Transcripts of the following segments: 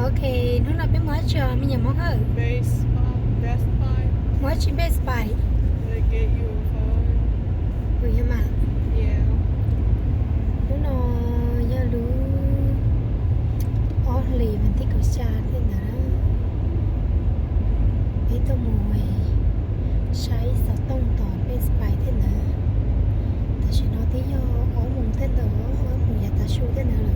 Ok, nó là bé mới chờ mình nhà món hơn. Best Buy. Mới chỉ Best Buy. They get you a phone. Ừ nhưng mà Yeah. nó giờ lú ó lì mình thích của cha thế nào đó. Ấy tôi mùi sai sao tông tỏ Best Buy thế nào. Ta chỉ nói tí do ó mùng thế đó, ó mùng nhà ta su thế nào rồi.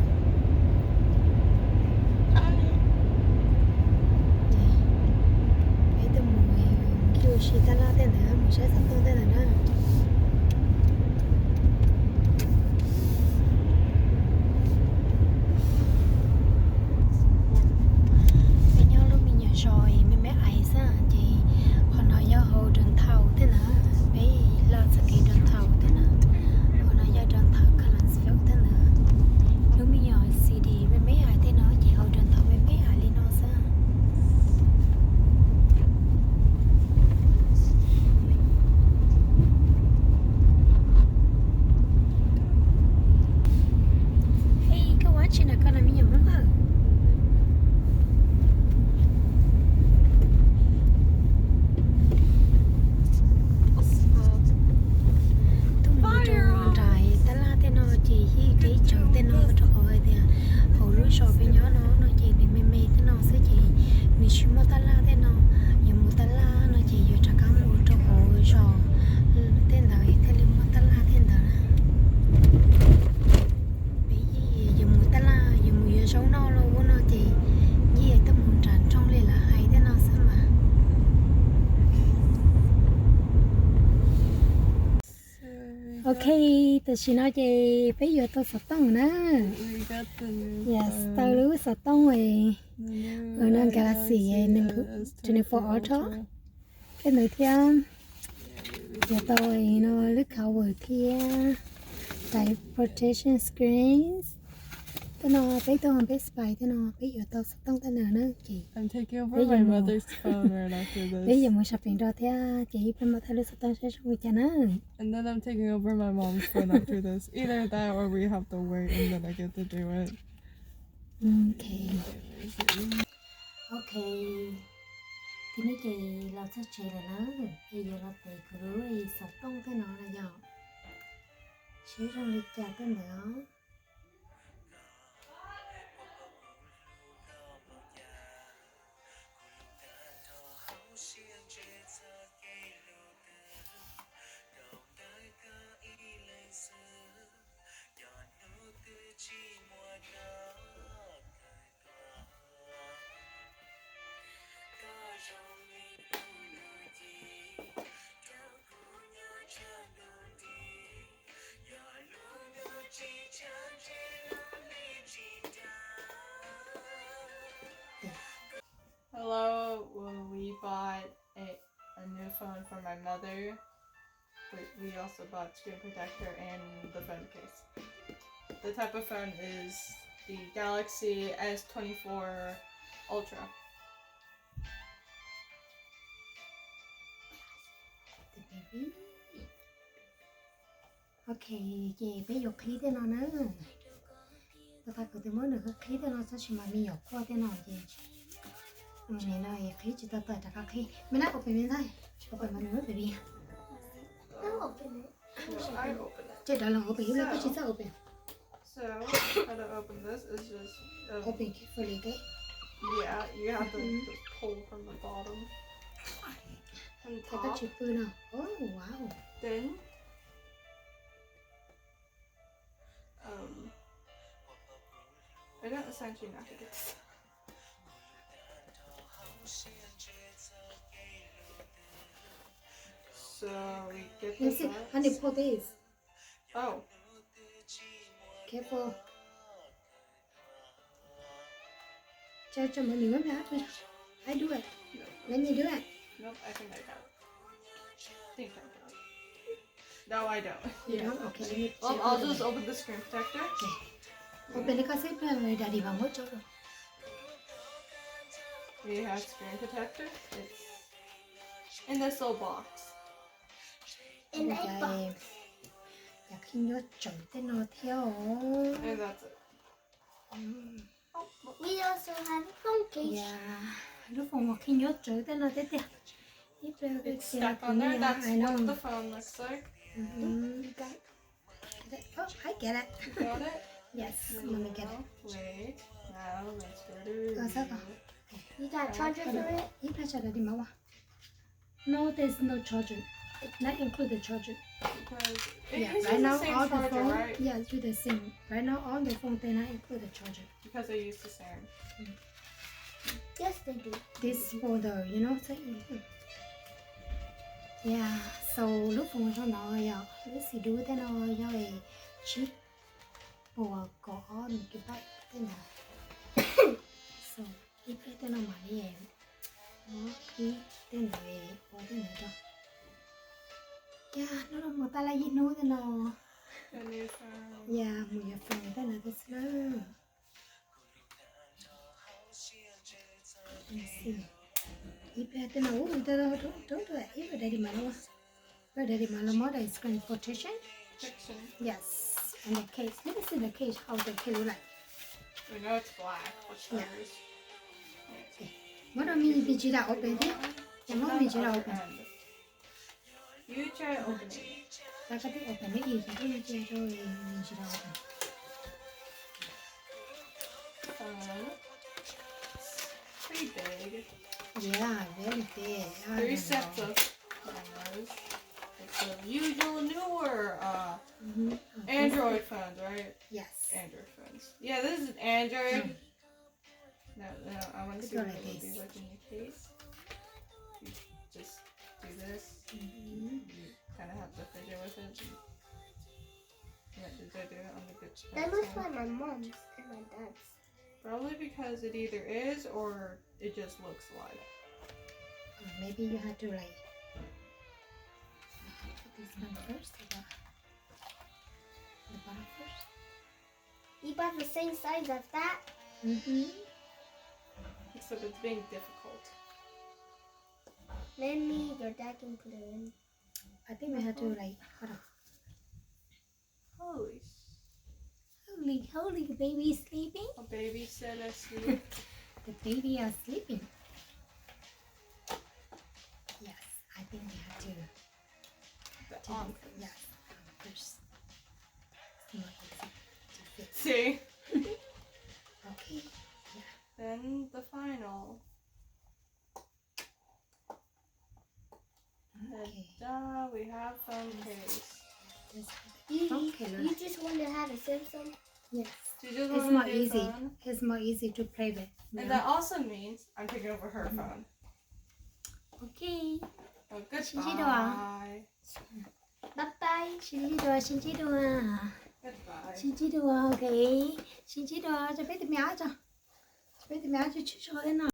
Ấy tôi mùi kêu chỉ ta la thế nào, mùi sai sao tông thế nào đó. Rồi mình bé ấy sao thì còn nói do hồ đường thầu thế nào bé lo sự kiện đường thầu thế nào còn nói do đường thầu khả năng phiếu thế nào nếu mình nhỏ CD với mấy ai thế nào chỉ hồ đường thầu với mấy ai lên nó sao hey cái quá trình là con là mình nhỏ lắm hả so với nó chỉ để mê thế nào sẽ chỉ mình chỉ mua tala thế nào nhưng mua tala nó chỉ vừa trả cám mua cho hồi rồi thế nào thế liền mua tala thế nào bây giờ giờ mua tala giờ mua giờ sống nó luôn nó chỉ gì tâm hồn tràn trong này là hay thế nào sao mà ok, tôi xin nói chị bây giờ tôi sắp tông nữa. Yes, tôi lưu sắp tông rồi. Ở nơi Galaxy N24 Ultra. Cái nơi thiên. Giờ tôi nó lướt khẩu vừa kia. Type protection screens. Thế nó bây tôi không biết spy thế nó bây giờ tôi sắp tông thế nào nữa chị. I'm taking over my mother's phone right after this. Bây giờ muốn shopping đó thế chị bên mà thay lưu sắp tông sẽ không cho nó. And then I'm taking over my mom's phone after this. Either that or we have to wait and then I get to do it. Okay. Okay. Thì mấy chị là sẽ chơi là nó bây giờ là tùy cứ rồi sắp tông thế nó là dạo chỉ trong lịch trả tên đó Hello, well, we bought a new phone for my mother, but we also bought screen protector and the phone case. The type of phone is the Galaxy S24 Ultra. Ok, chị bé dục khí thế nào nữa tôi ta cứ từ mới được khí thế nào sao chỉ mà mình dục qua thế nào chị này là khí chỉ ta tới cả khí mình đã open bên đây open mà nữa baby chị đã là open nó chỉ sao open So how to open this is just open carefully, okay? Yeah, you have to just pull from the bottom and Take a top. chip now. Oh wow. Then I don't essentially know how to get this. So we get this out. Honey, pull this. Oh. Careful. Cho mọi người ngắm thôi. I do it. Let me do it. Nope, I think I got it. I think I got it. No, I don't. You don't? Okay, let me Well, I'll just open the screen protector. Okay. Open the cassette rồi daddy vào mất chỗ rồi. We have screen protector. It's in this little box. In a box. Dạ khi nhớ chồng tên nó theo. And that's it. We also also have a phone case. Yeah. Lúc phòng một khi nhớ chữ tên là thế tiệt. It's stuck on there. That's what the phone looks like. You got it. Oh, I get it. You got it? Yes, let me get it. Wait. Now let's go to sao review. You got a charger for it? Ít là charger đi máu à? No, there's no charger. Not include the charger. Because it Yeah, uses right now the same all the charger, phone, right? yeah, it's the same. Right now all the phone they not include the charger. Because they use the same. Yes, they do. This for the, you know, so, yeah. So lúc phòng cho nó giờ, lúc xí đu thế nó giờ về chip của có một cái bike thế nào. So cái thế nào mà đi em, nó khi thế nào về có thế nào cho. Yeah, nó là một tay lại gì nữa thế nào. The new phone. Yeah, một giờ phần thế nào thế nào. Let's see. If you have no, don't do it. If you daddy malo, your daddy malo model is screen protection. Fiction. Yes, and the case. Let me see the case. How the case look like. We know it's black. What's Yeah. yours? What do I mean? Did you that open it? It's What on did the you other open? end. You try opening it. I got to open it. You can do it. You open. Pretty big. Yeah, very big. I 3 don't sets know. of cameras. It's the usual newer Mhm. Android phones, right? Yes. Android phones. Yeah, this is Android. No, I want to see Go what like it would be this. like in your case. You just do this. Mhm. You kind of have to fidget with it. Yeah, did I do it on the good That looks side? like my mom's and my dad's. Probably because it either is or it just looks like. Maybe you have to like put this one first. Or the bottom first. You bought the same size as that? Mhm. Except it's being difficult. Maybe your dad can put it in. I think we have to like hold on. Holy Holy, the baby is sleeping. a baby said asleep. The baby is sleeping. Yes, I think we have to The on. yes first. It's not easy to fit. See? Okay. Then the final. Okay. Ta-da, we have phone case. You just want to have a Samsung? Yes. So you just It's want more a new easy. phone? It's more easy to play with. you And know? that also means I'm taking over her phone. Okay. Oh, Goodbye. Bye-bye. Xin chào. Goodbye. Xin chào. Okay. Xin chào. Cho bé tìm mẹ cho. Cho bé tìm mẹ cho chú cho thế nào.